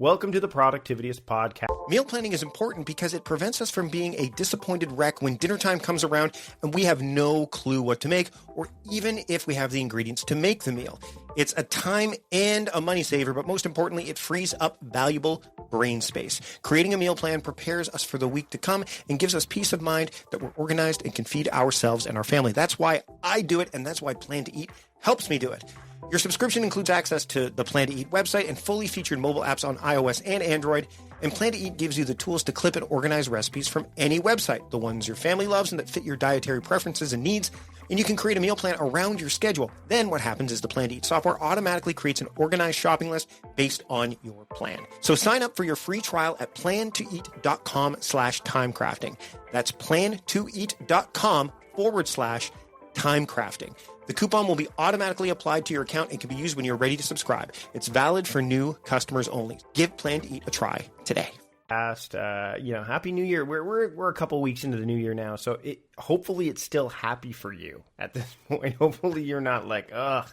Welcome to the Productivityist Podcast. Meal planning is important because it prevents us from being a disappointed wreck when dinner time comes around and we have no clue what to make, or even if we have the ingredients to make the meal. It's a time and a money saver, but most importantly, it frees up valuable brain space. Creating a meal plan prepares us for the week to come and gives us peace of mind that we're organized and can feed ourselves and our family. That's why I do it, and that's why Plan to Eat helps me do it. Your subscription includes access to the Plan to Eat website and fully featured mobile apps on iOS and Android. And Plan to Eat gives you the tools to clip and organize recipes from any website, the ones your family loves and that fit your dietary preferences and needs. And you can create a meal plan around your schedule. Then what happens is the Plan to Eat software automatically creates an organized shopping list based on your plan. So sign up for your free trial at plantoeat.com/timecrafting. That's plantoeat.com/timecrafting. The coupon will be automatically applied to your account and can be used when you're ready to subscribe. It's valid for new customers only. Give Plan to Eat a try today. Happy New Year. We're a couple weeks into the new year now, so hopefully it's still happy for you at this point. Hopefully you're not like, the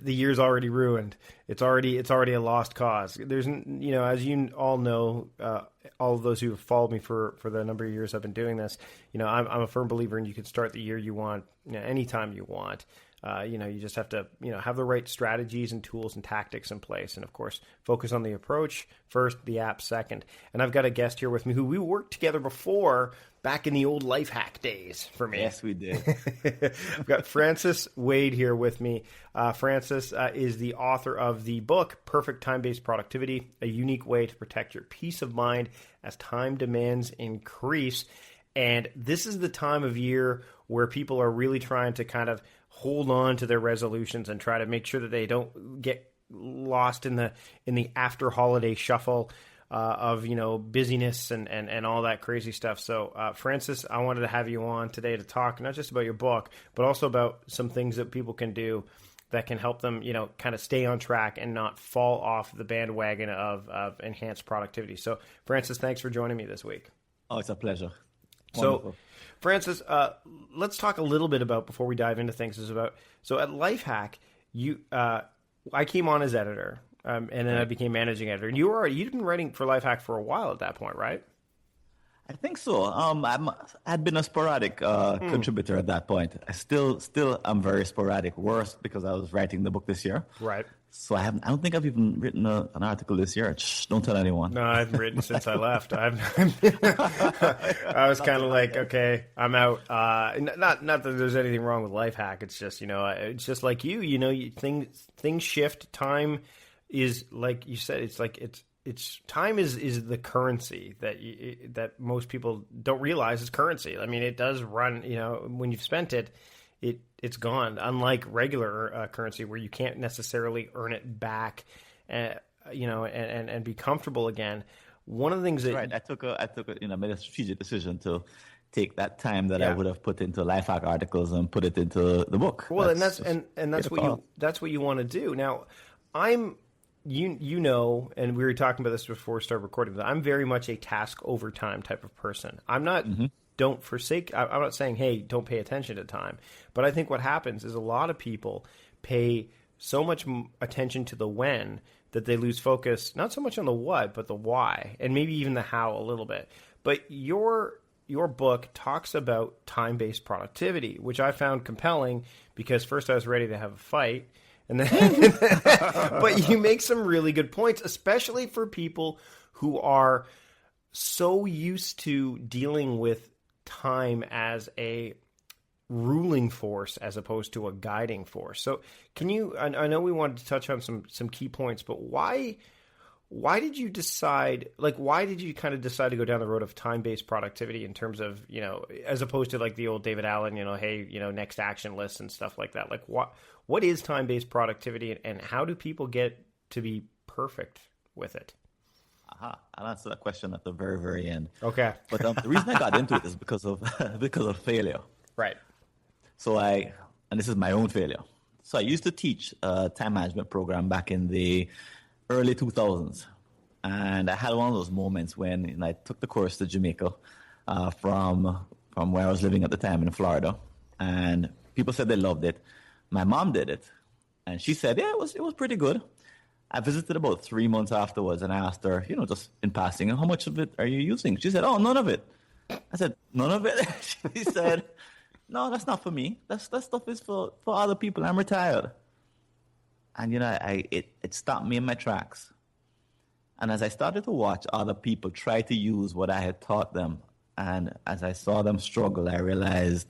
year's already ruined. It's already a lost cause. There's, as you all know, all of those who have followed me for the number of years I've been doing this, I'm a firm believer in you can start the year you want, anytime you want. You just have to, have the right strategies and tools and tactics in place. And of course, focus on the approach first, the app second. And I've got a guest here with me who we worked together before back in the old Lifehack days for me. Yes, we did. I've got Francis Wade here with me. Francis is the author of the book, Perfect Time-Based Productivity, a unique way to protect your peace of mind as time demands increase. And this is the time of year where people are really trying to kind of hold on to their resolutions and try to make sure that they don't get lost in the after holiday shuffle of busyness and all that crazy stuff. So Francis, I wanted to have you on today to talk not just about your book, but also about some things that people can do that can help them kind of stay on track and not fall off the bandwagon of enhanced productivity. So Francis, thanks for joining me this week. Oh, it's a pleasure. So Wonderful. Francis, let's talk a little bit about, before we dive into things, so at Lifehack, I came on as editor, and then I became managing editor. And you'd been writing for Lifehack for a while at that point, right? I think so. I had been a sporadic contributor at that point. I still am very sporadic. Worse because I was writing the book this year. Right. So I don't think I've even written an article this year. Shh, don't tell anyone. No, I haven't written since I left. I was kind of like, okay, I'm out. Not that there's anything wrong with Lifehack. It's just, it's just like things shift. Time is, like you said, it's time is the currency that most people don't realize is currency. I mean, it does run, when you've spent it, it's gone. Unlike regular currency where you can't necessarily earn it back, and be comfortable again. One of the things that right, I took made a strategic decision to take that time that I would have put into Lifehack articles and put it into the book. Well, that's what you want to do. Now, and we were talking about this before we started recording, but I'm very much a task over time type of person. I'm not. Mm-hmm. I'm not saying, hey, don't pay attention to time. But I think what happens is a lot of people pay so much attention to the when that they lose focus, not so much on the what, but the why, and maybe even the how a little bit. But your book talks about time-based productivity, which I found compelling because first I was ready to have a fight. And then, but you make some really good points, especially for people who are so used to dealing with time as a ruling force as opposed to a guiding force. So can you, I know we wanted to touch on some key points, but why did you decide, why did you kind of decide to go down the road of time-based productivity in terms of, as opposed to like the old David Allen, next action lists and stuff like that? What is time-based productivity and how do people get to be perfect with it? I'll answer that question at the very, very end. Okay. But the reason I got into it is because of failure. Right. So and this is my own failure. So I used to teach a time management program back in the early 2000s. And I had one of those moments when I took the course to Jamaica from where I was living at the time in Florida. And people said they loved it. My mom did it. And she said, yeah, it was pretty good. I visited about 3 months afterwards and I asked her, just in passing, how much of it are you using? She said, oh, none of it. I said, none of it? She said, no, that's not for me. That stuff is for other people. I'm retired. And, it stopped me in my tracks. And as I started to watch other people try to use what I had taught them, and as I saw them struggle, I realized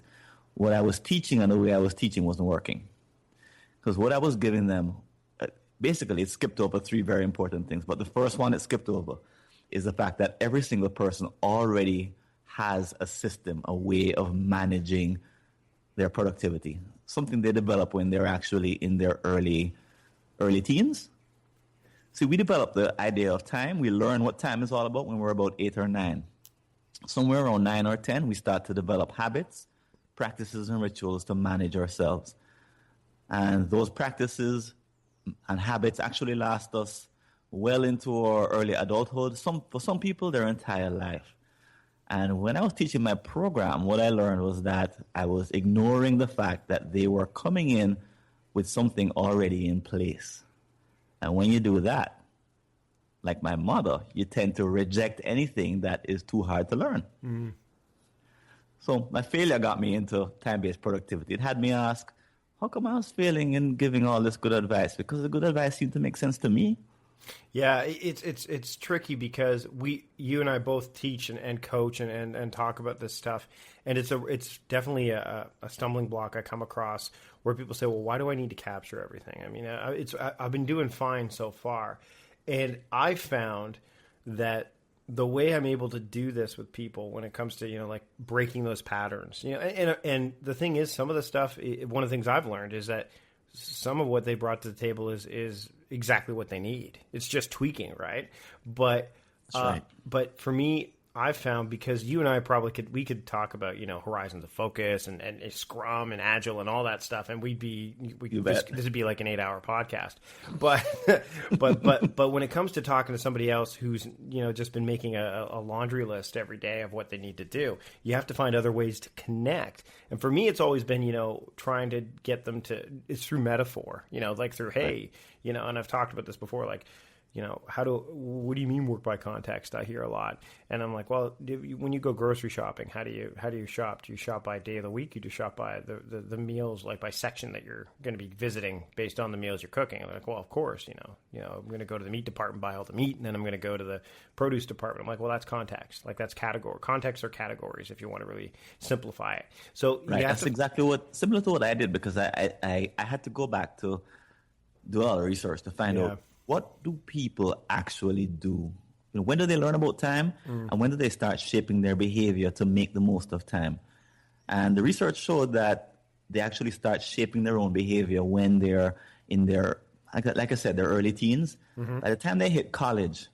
what I was teaching and the way I was teaching wasn't working. Because what I was giving them, basically it skipped over 3 very important things. But the first one it skipped over is the fact that every single person already has a system, a way of managing their productivity, something they develop when they're actually in their early teens. See, we develop the idea of time. We learn what time is all about when we're about 8 or 9. Somewhere around 9 or 10, we start to develop habits, practices, and rituals to manage ourselves. And those practices and habits actually last us well into our early adulthood. For some people, their entire life. And when I was teaching my program, what I learned was that I was ignoring the fact that they were coming in with something already in place. And when you do that, like my mother, you tend to reject anything that is too hard to learn. Mm. So my failure got me into time-based productivity. It had me ask, how come I was failing in giving all this good advice? Because the good advice seemed to make sense to me. Yeah, it's tricky because you and I both teach and coach and talk about this stuff, and it's definitely a stumbling block I come across where people say, well, why do I need to capture everything? I mean, I've been doing fine so far, and I found that the way I'm able to do this with people when it comes to like breaking those patterns, and the thing is, some of the stuff, one of the things I've learned is that some of what they brought to the table is exactly what they need. It's just tweaking, right? But right. But for me, I've found, because you and I probably could talk about horizons of focus and Scrum and Agile and all that stuff, and this would be like an 8-hour podcast. But when it comes to talking to somebody else who's just been making a laundry list every day of what they need to do, you have to find other ways to connect. And for me, it's always been trying to get them to. It's through metaphor, like through hey, and I've talked about this before, like. What do you mean work by context? I hear a lot. And I'm like, well, when you go grocery shopping, how do you shop? Do you shop by day of the week? Do you shop by the meals, like by section that you're going to be visiting based on the meals you're cooking? I'm like, well, of course, I'm going to go to the meat department, buy all the meat, and then I'm going to go to the produce department. I'm like, well, that's context. Like that's category. Context or categories, if you want to really simplify it. So right. That's exactly similar to what I did, because I had to go back to do all the research to find out, what do people actually do? When do they learn about time? And when do they start shaping their behavior to make the most of time? And the research showed that they actually start shaping their own behavior when they're in their, like I said, their early teens. Mm-hmm. By the time they hit college,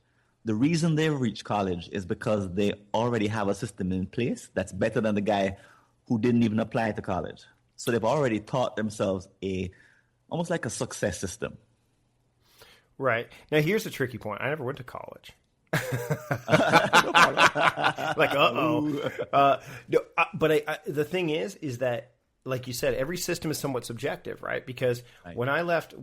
the reason they reach college is because they already have a system in place that's better than the guy who didn't even apply to college. So they've already taught themselves almost like a success system. Right. Now, here's the tricky point. I never went to college. Like, the thing is that, like you said, every system is somewhat subjective, right? Because when I left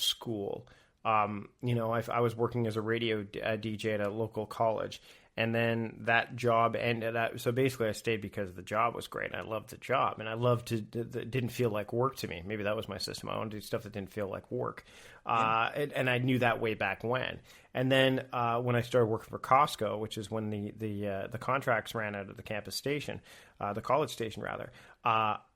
school, I was working as a radio DJ at a local college, and then that job ended. So basically, I stayed because the job was great, and I loved the job, and I loved it didn't feel like work to me. Maybe that was my system. I wanted to do stuff that didn't feel like work, and I knew that way back when. And then when I started working for Costco, which is when the contracts ran out of the campus station, the college station rather,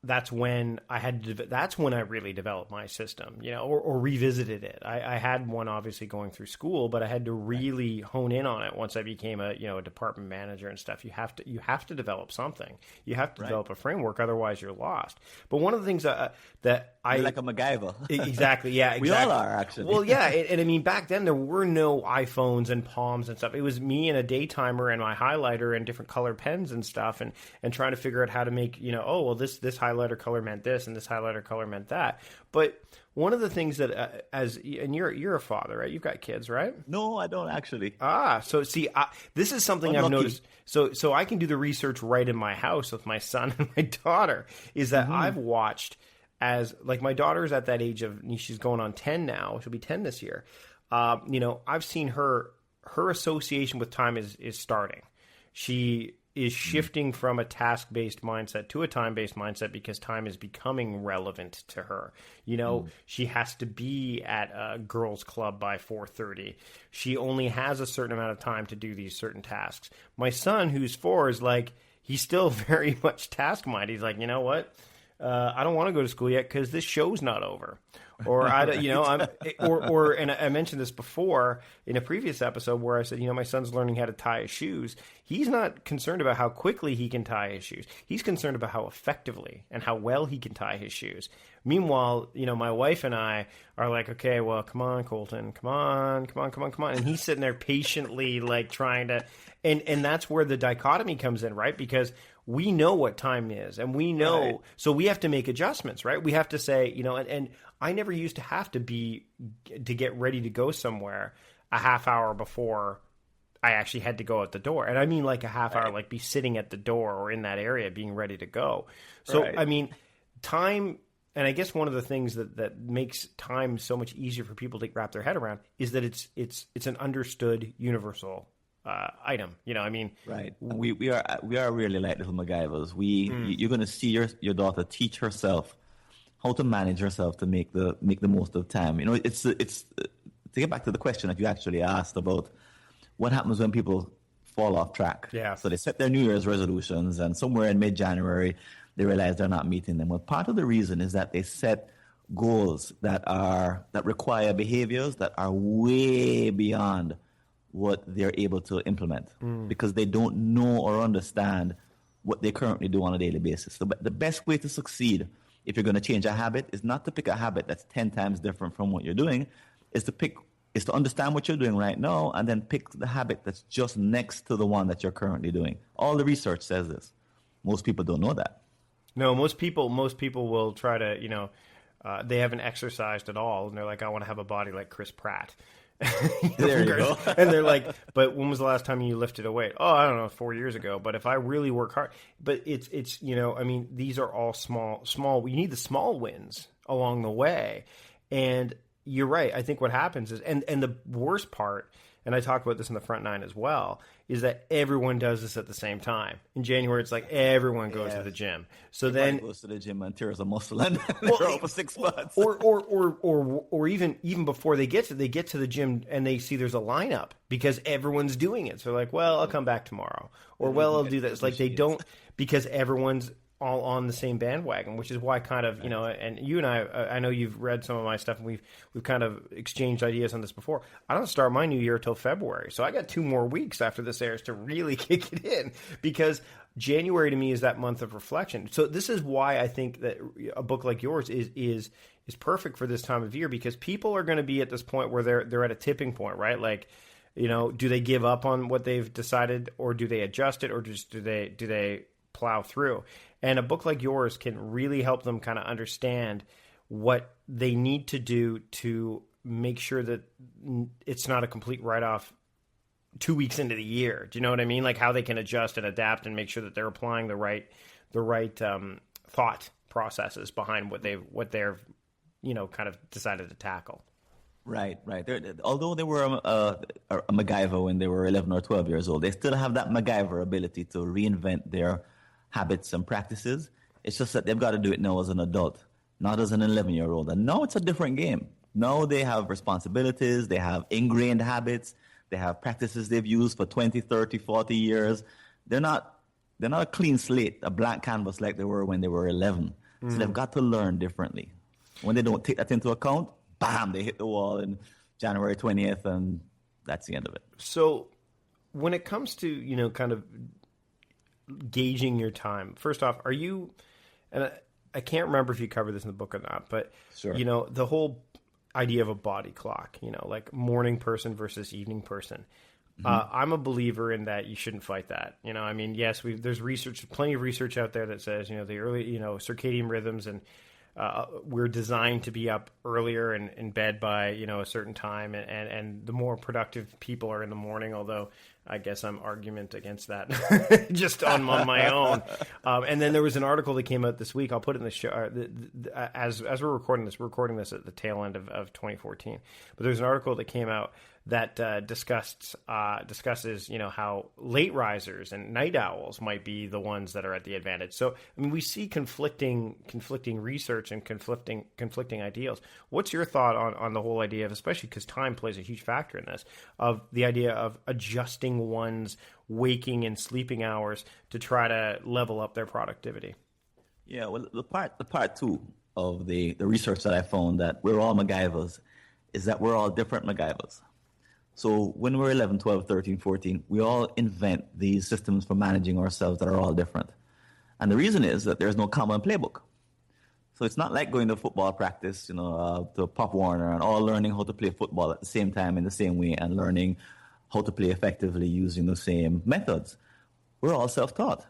that's when that's when I really developed my system, or revisited it. I had one obviously going through school, but I had to really hone in on it once I became a department manager and stuff. You have to develop something. You have to develop a framework, otherwise you're lost. But one of the things that you're like a MacGyver. Exactly. Yeah. Exactly. We all are, actually. Well, yeah, and I mean back then there were no iPhones and Palms and stuff. It was me and a daytimer and my highlighter and different color pens and stuff, and trying to figure out how to make this highlighter color meant this and this highlighter color meant that. But one of the things that and you're a father, right? You've got kids, right? No, I don't actually. So see, this is something I've noticed. So I can do the research right in my house with my son and my daughter. Is that I've watched as like my daughter's at that age of she's going on 10 now. She'll be 10 this year. I've seen her association with time is starting. She is shifting from a task-based mindset to a time-based mindset because time is becoming relevant to her. She has to be at a girls' club by 4:30. She only has a certain amount of time to do these certain tasks. My son, who's 4, is like, he's still very much task-minded. He's like, you know what? I don't want to go to school yet because this show's not over. Or and I mentioned this before in a previous episode where I said, my son's learning how to tie his shoes. He's not concerned about how quickly he can tie his shoes. He's concerned about how effectively and how well he can tie his shoes. Meanwhile, my wife and I are like, okay, well, come on, Colton, come on. And he's sitting there patiently, like trying to, and that's where the dichotomy comes in, right? Because we know what time is, and we know, right. So we have to make adjustments, right? We have to say, and I never used to have to get ready to go somewhere a half hour before I actually had to go out the door. And I mean like a half hour, like be sitting at the door or in that area being ready to go. So, I mean, time, and I guess one of the things that makes time so much easier for people to wrap their head around is that it's an understood universal item. Right. We are really like little MacGyvers. You're going to see your daughter teach herself how to manage herself to make the most of time. It's to get back to the question that you actually asked about what happens when people fall off track. Yeah. So they set their New Year's resolutions, and somewhere in mid-January they realize they're not meeting them. Well, part of the reason is that they set goals that require behaviors that are way beyond what they're able to implement because they don't know or understand what they currently do on a daily basis. So the best way to succeed if you're going to change a habit is not to pick a habit that's 10 times different from what you're doing, is to understand what you're doing right now and then pick the habit that's just next to the one that you're currently doing. All the research says this. Most people don't know that. No, most people will try to, they haven't exercised at all, and they're like, I want to have a body like Chris Pratt. There you go. And they're like, but when was the last time you lifted a weight? Oh, I don't know, 4 years ago. But if I really work hard, but it's these are all small. We need the small wins along the way. And you're right. I think what happens is, and the worst part, and I talk about this in the front 9 as well, is that everyone does this at the same time. In January, it's like everyone goes to the gym. So then goes to the gym and tears a muscle and they're out for 6 months. Or even before they get to the gym and they see there's a lineup because everyone's doing it. So they're like, well, I'll come back tomorrow. Or well, I'll do this. Like they don't, because everyone's all on the same bandwagon, which is why kind of, and you and I know you've read some of my stuff and we've kind of exchanged ideas on this before. I don't start my new year till February. So I got 2 more weeks after this airs to really kick it in because January to me is that month of reflection. So this is why I think that a book like yours is perfect for this time of year because people are going to be at this point where they're at a tipping point, right? Like, do they give up on what they've decided or do they adjust it or just do they plow through? And a book like yours can really help them kind of understand what they need to do to make sure that it's not a complete write-off 2 weeks into the year. Do you know what I mean? Like how they can adjust and adapt and make sure that they're applying the right thought processes behind what they're kind of decided to tackle. Right. Although they were a MacGyver when they were 11 or 12 years old, they still have that MacGyver ability to reinvent their habits and practices. It's just that they've got to do it now as an adult, not as an 11-year-old. And now it's a different game. Now they have responsibilities, they have ingrained habits, they have practices they've used for 20, 30, 40 years. They're not a clean slate, a blank canvas like they were when they were 11. So they've got to learn differently. When they don't take that into account, bam, they hit the wall in January 20th, and that's the end of it. So when it comes to, kind of gauging your time, first off, are you, and I can't remember if you covered this in the book or not, but, sure. The whole idea of a body clock, like morning person versus evening person. I'm a believer in that you shouldn't fight that. Yes, there's research, plenty of research out there that says, the early, circadian rhythms and we're designed to be up earlier and in bed by, a certain time, and the more productive people are in the morning, although I guess I'm argument against that just on my own. And then there was an article that came out this week. I'll put it in the show. As we're recording this at the tail end of 2014. But there's an article that came out that discusses how late risers and night owls might be the ones that are at the advantage. So we see conflicting research and conflicting ideals. What's your thought on the whole idea of, especially because time plays a huge factor in this, of the idea of adjusting one's waking and sleeping hours to try to level up their productivity? Yeah, well, the part two of the research that I found, that we're all MacGyvers, is that we're all different MacGyvers. So when we're 11, 12, 13, 14, we all invent these systems for managing ourselves that are all different. And the reason is that there's no common playbook. So it's not like going to football practice, to Pop Warner and all learning how to play football at the same time in the same way and learning how to play effectively using the same methods. We're all self-taught.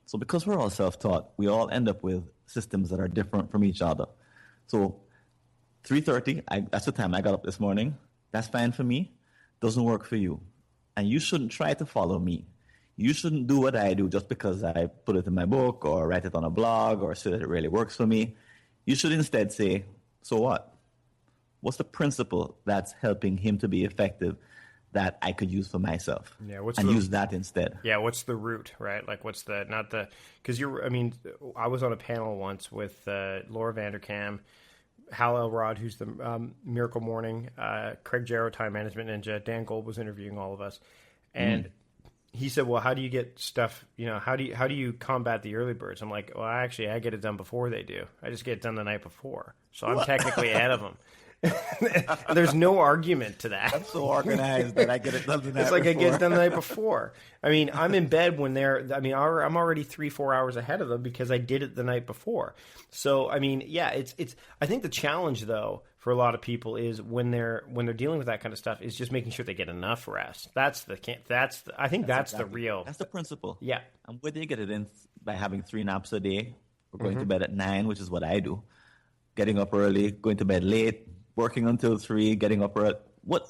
So because we're all self-taught, we all end up with systems that are different from each other. So 3:30, that's the time I got up this morning. That's fine for me. Doesn't work for you. And you shouldn't try to follow me. You shouldn't do what I do just because I put it in my book or write it on a blog or say that it really works for me. You should instead say, so what? What's the principle that's helping him to be effective that I could use for myself? Yeah, use that instead. Yeah, what's the root, right? Like because I was on a panel once with Laura Vanderkam, Hal Elrod, who's the Miracle Morning, Craig Jarrow, Time Management Ninja, Dan Gold was interviewing all of us, and he said, "Well, how do you get stuff? How do you combat the early birds?" I'm like, "Well, actually, I get it done before they do. I just get it done the night before, so I'm technically ahead of them." There's no argument to that. I'm so organized that I get it done the night before. It's like I get it done the night before. I'm in bed when I'm already 3-4 hours ahead of them because I did it the night before. So, it's. I think the challenge though for a lot of people is when they're dealing with that kind of stuff is just making sure they get enough rest. That's the real. That's the principle. Yeah. And whether you get it in by having 3 naps a day, or going to bed at 9, which is what I do, getting up early, going to bed late, working until 3, getting up early,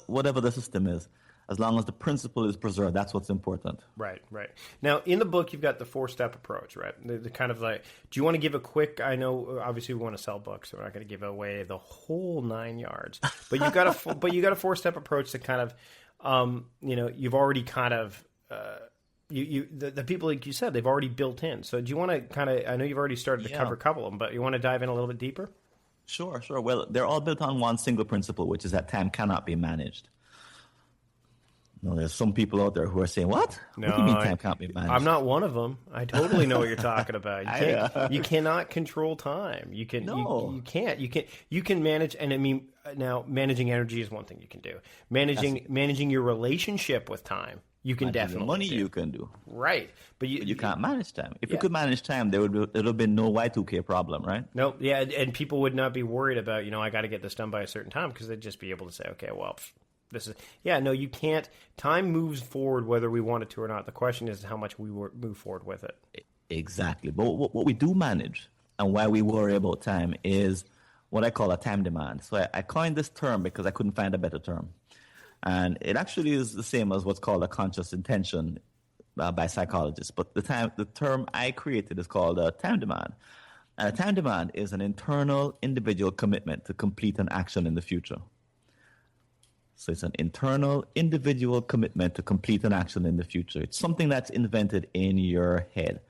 whatever the system is, as long as the principle is preserved, that's what's important. Right. Now, in the book, you've got the 4-step approach, right? The kind of like, do you want to give a quick, I know, obviously we want to sell books, so we're not going to give away the whole 9 yards, but you've got a 4-step approach that kind of, you've already kind of, the people, like you said, they've already built in. So do you want to kind of, I know you've already started to cover a couple of them, but you want to dive in a little bit deeper? Sure. Well, they're all built on one single principle, which is that time cannot be managed. There's some people out there who are saying, what? No, what do you mean time can't be managed? I'm not one of them. I totally know what you're talking about. You cannot control time. You can't. You can manage, and now managing energy is one thing you can do. Managing your relationship with time, you can definitely money do. You can do. Right. But you can't manage time. If you could manage time, there would have been no Y2K problem, right? No, yeah, and people would not be worried about, I got to get this done by a certain time, because they'd just be able to say, okay, well, you can't. Time moves forward whether we want it to or not. The question is how much we move forward with it. Exactly. But what we do manage and why we worry about time is what I call a time demand. So I coined this term because I couldn't find a better term. And it actually is the same as what's called a conscious intention by psychologists. But the term I created is called a time demand. And a time demand is an internal individual commitment to complete an action in the future. So it's an internal individual commitment to complete an action in the future. It's something that's invented in your head.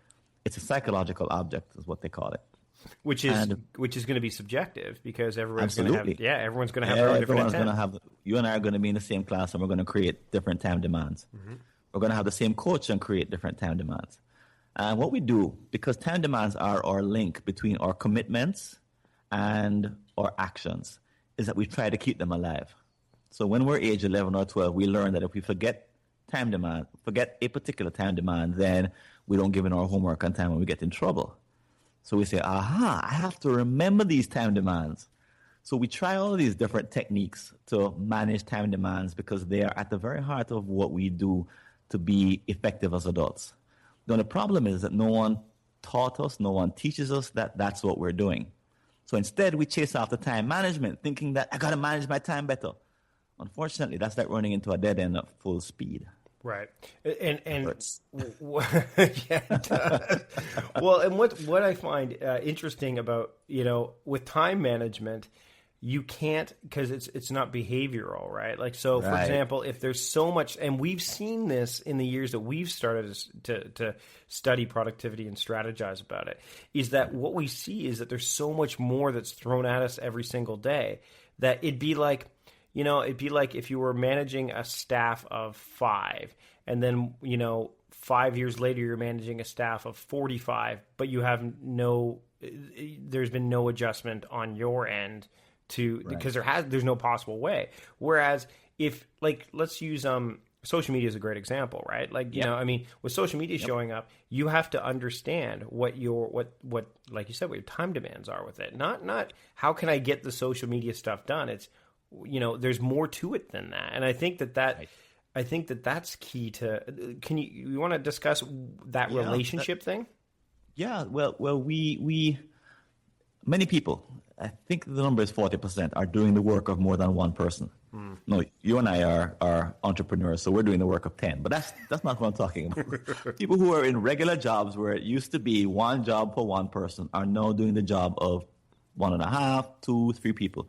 It's a psychological object is what they call it. Which is going to be subjective because everyone's going to have their own different intent. You and I are going to be in the same class and we're going to create different time demands. Mm-hmm. We're going to have the same coach and create different time demands. And what we do, because time demands are our link between our commitments and our actions, is that we try to keep them alive. So when we're age 11 or 12, we learn that if we forget a particular time demand, then we don't give in our homework on time and we get in trouble. So we say, I have to remember these time demands. So we try all of these different techniques to manage time demands because they are at the very heart of what we do to be effective as adults. Now, the problem is that no one taught us, no one teaches us that that's what we're doing. So instead, we chase after time management, thinking that I got to manage my time better. Unfortunately, that's like running into a dead end at full speed. Right. And yeah, it does. Well, and what I find interesting about, with time management, you can't, because it's not behavioral, right? Like, so for example, if there's so much, and we've seen this in the years that we've started to study productivity and strategize about it, is that what we see is that there's so much more that's thrown at us every single day that it'd be like if you were managing a staff of 5, and then, 5 years later you're managing a staff of 45, but you have there's been no adjustment on your end because there's no possible way. Whereas if, like, let's use social media is a great example, right? Like, with social media showing up, you have to understand what like you said, what your time demands are with it. Not how can I get the social media stuff done? It's, there's more to it than that. And I think that's key to, you want to discuss that relationship thing? Yeah. Well, we many people, I think the number is 40%, are doing the work of more than one person. No, you and I are entrepreneurs, so we're doing the work of 10. But that's not what I'm talking about. People who are in regular jobs where it used to be one job per one person are now doing the job of 1.5, 2, 3 people.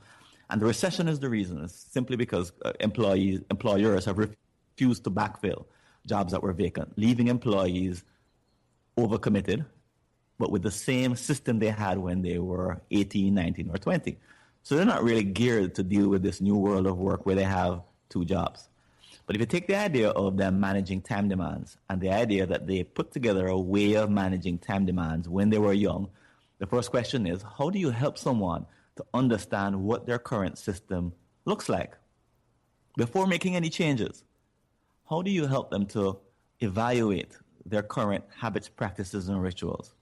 And the recession is the reason. It's simply because employers have refused to backfill jobs that were vacant, leaving employees overcommitted, but with the same system they had when they were 18, 19, or 20. So they're not really geared to deal with this new world of work where they have 2 jobs. But if you take the idea of them managing time demands and the idea that they put together a way of managing time demands when they were young, the first question is, how do you help someone to understand what their current system looks like before making any changes? How do you help them to evaluate their current habits, practices, and rituals?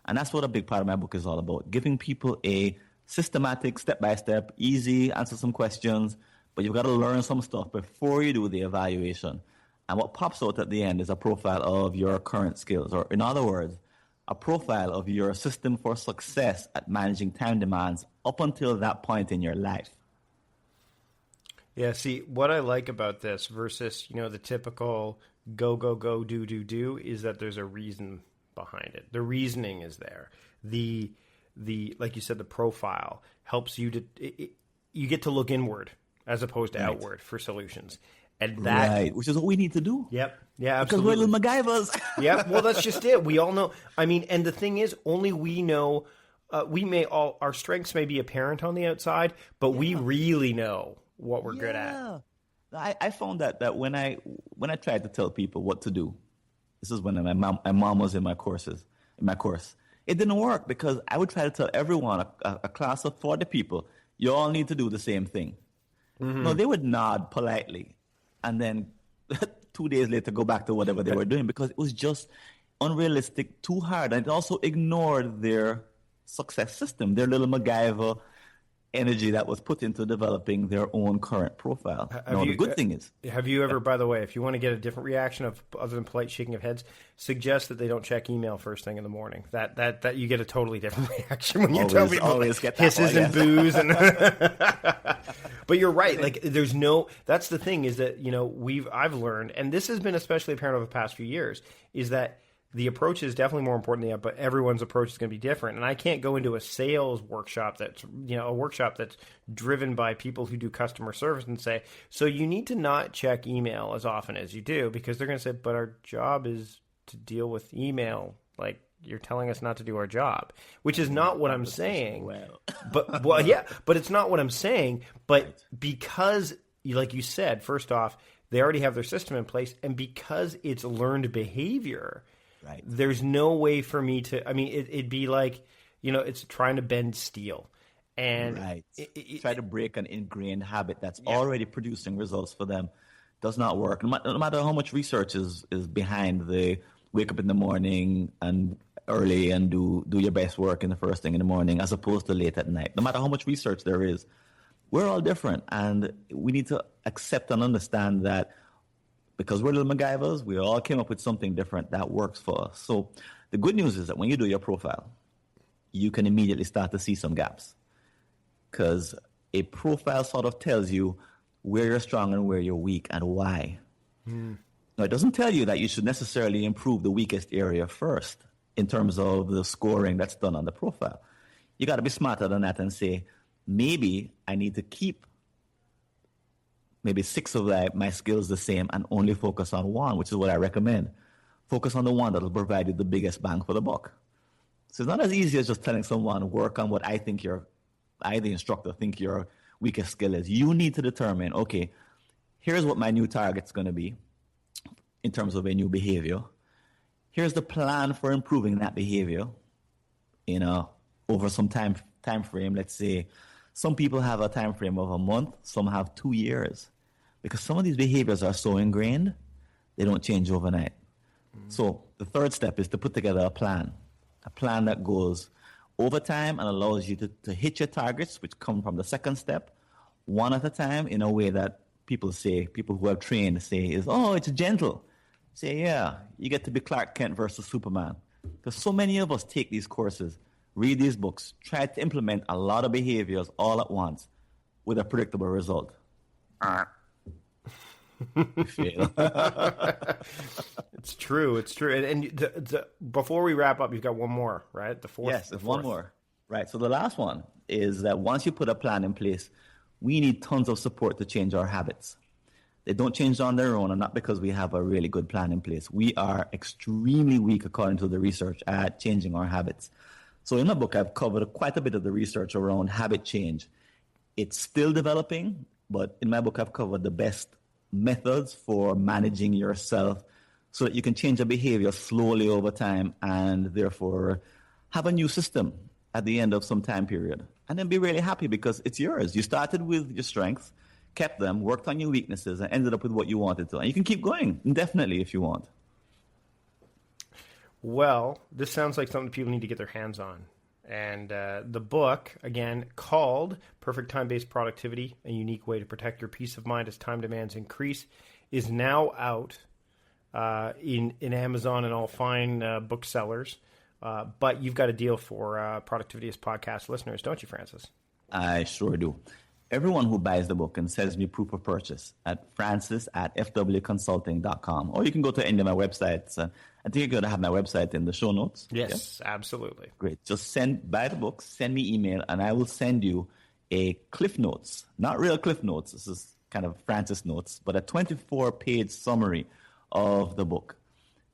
And that's what a big part of my book is all about, giving people a systematic, step-by-step, easy, answer some questions, but you've got to learn some stuff before you do the evaluation. And what pops out at the end is a profile of your current skills, or in other words, a profile of your system for success at managing time demands up until that point in your life. Yeah, see, what I like about this versus, the typical go, go, go, do is that there's a reason behind it. The reasoning is there. The like you said, the profile helps you you get to look inward as opposed to outward for solutions. And that, which is what we need to do. Yep. Yeah, absolutely. Because we're little MacGyvers. Yep. Well, that's just it. We all know. I mean, and the thing is, only we know. Our strengths may be apparent on the outside, but we really know what we're good at. I found that when I tried to tell people what to do, this is when my mom was in my course. It didn't work because I would try to tell everyone, a class of 40 people, you all need to do the same thing. Mm-hmm. No, they would nod politely and then 2 days later go back to whatever they were doing because it was just unrealistic, too hard. And it also ignored their success system, their little MacGyver energy that was put into developing their own current profile. The good thing is... Have you ever, by the way, if you want to get a different reaction other than polite shaking of heads, suggest that they don't check email first thing in the morning. That you get a totally different reaction when you tell people hisses and boos. And but you're right. Like, there's no... That's the thing is that, I've learned, and this has been especially apparent over the past few years, is that the approach is definitely more important than the other, but everyone's approach is going to be different. And I can't go into a sales workshop that's, a workshop that's driven by people who do customer service and say, so you need to not check email as often as you do, because they're going to say, but our job is to deal with email. Like, you're telling us not to do our job, which is not what I'm saying. But it's not what I'm saying. But because, like you said, first off, they already have their system in place, and because it's learned behavior, right, there's no way for me to. I mean, it'd be like, it's trying to bend steel, and try to break an ingrained habit that's already producing results for them. Does not work. No matter how much research is behind the wake up in the morning and early and do your best work in the first thing in the morning as opposed to late at night. No matter how much research there is, we're all different, and we need to accept and understand that. Because we're little MacGyvers, we all came up with something different that works for us. So the good news is that when you do your profile, you can immediately start to see some gaps. because a profile sort of tells you where you're strong and where you're weak and why. Now, it doesn't tell you that you should necessarily improve the weakest area first in terms of the scoring that's done on the profile. You got to be smarter than that and say, maybe I need to keep maybe 6 of my skills the same and only focus on one, which is what I recommend. Focus on the one that will provide you the biggest bang for the buck. So it's not as easy as just telling someone, work on what I, the instructor, think your weakest skill is. You need to determine, okay, here's what my new target's going to be in terms of a new behavior. Here's the plan for improving that behavior, over some time frame. Let's say some people have a time frame of a month, some have 2 years, because some of these behaviors are so ingrained, they don't change overnight. So the third step is to put together a plan that goes over time and allows you to hit your targets, which come from the second step, one at a time, in a way that people who have trained say is, oh, it's gentle. Say, yeah, you get to be Clark Kent versus Superman. Because so many of us take these courses, read these books, try to implement a lot of behaviors all at once with a predictable result. Fail. It's true. And before we wrap up, you've got one more, right? The fourth. Yes, there's one more. Right. So the last one is that once you put a plan in place, we need tons of support to change our habits. They don't change on their own, and not because we have a really good plan in place. We are extremely weak, according to the research, at changing our habits. So in my book, I've covered quite a bit of the research around habit change. It's still developing, but in my book, I've covered the best methods for managing yourself so that you can change a behavior slowly over time and therefore have a new system at the end of some time period. And then be really happy because it's yours. You started with your strengths, kept them, worked on your weaknesses, and ended up with what you wanted to. And you can keep going indefinitely if you want. Well, this sounds like something people need to get their hands on. And the book, again, called Perfect Time-Based Productivity, A Unique Way to Protect Your Peace of Mind as Time Demands Increase, is now out in Amazon and all fine booksellers. But you've got a deal for Productivityist Podcast listeners, don't you, Francis? I sure do. Everyone who buys the book and sends me proof of purchase at francis@fwconsulting.com. Or you can go to any of my websites. I think you're going to have my website in the show notes. Yes, absolutely. Great. Just buy the book, send me email, and I will send you a Cliff Notes. Not real Cliff Notes. This is kind of Francis Notes, but a 24-page summary of the book.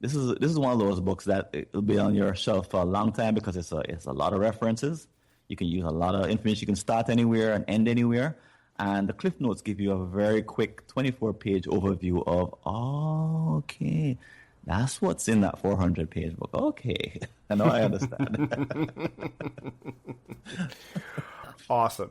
This is one of those books that it'll be on your shelf for a long time because it's a lot of references. You can use a lot of information. You can start anywhere and end anywhere. And the Cliff Notes give you a very quick 24-page overview of, okay, that's what's in that 400-page book. Okay, I know I understand. Awesome.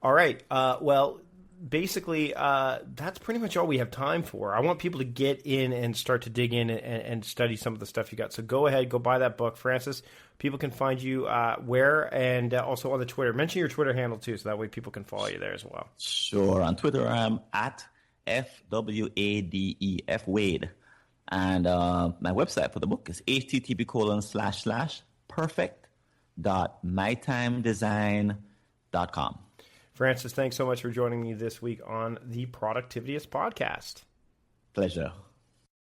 All right. Well, basically, that's pretty much all we have time for. I want people to get in and start to dig in and study some of the stuff you got. So go ahead, go buy that book. Francis, people can find you where, and also on the Twitter. Mention your Twitter handle, too, so that way people can follow you there as well. Sure. On Twitter, I'm at FWADEF Wade. And my website for the book is http://perfect.mytimedesign.com. Francis, thanks so much for joining me this week on the Productivityist Podcast. Pleasure.